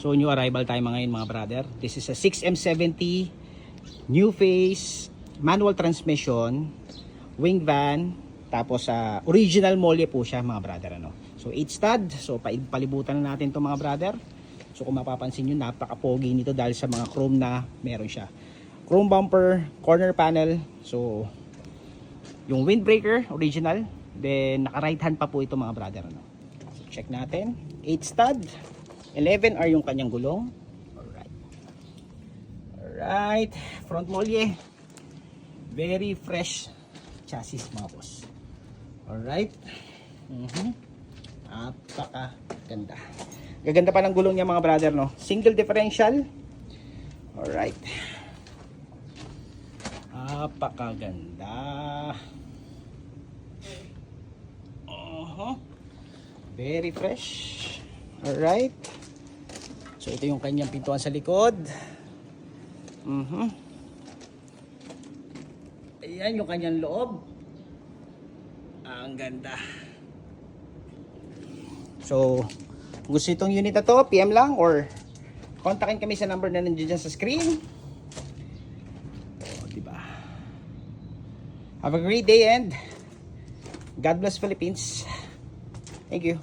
So new arrival tayo ngayon mga brother. This is a 6M70 new face, manual transmission, wing van, tapos original molye po siya mga brother, ano. So 8 stud. So palibutan na natin to mga brother. So kung mapapansin nyo, napaka-pogi nito dahil sa mga chrome na meron siya. Chrome bumper, corner panel. So yung windbreaker original, then naka right hand pa po ito mga brother, ano. So check natin. 8 stud, 11 are yung kanyang gulong. Alright, front molye, very fresh chassis mga boss. Alright, napaka ganda. Gaganda pa ng gulong niya mga brother, no? Single differential. Alright, napakaganda. Very fresh. Alright, so ito yung kanyang pintuan sa likod. Ayan yung kanyang loob. Ang ganda. So kung gusto itong unit na to, PM lang or kontakin kami sa number na nandiyan sa screen. Diba? Have a great day and God bless Philippines. Thank you.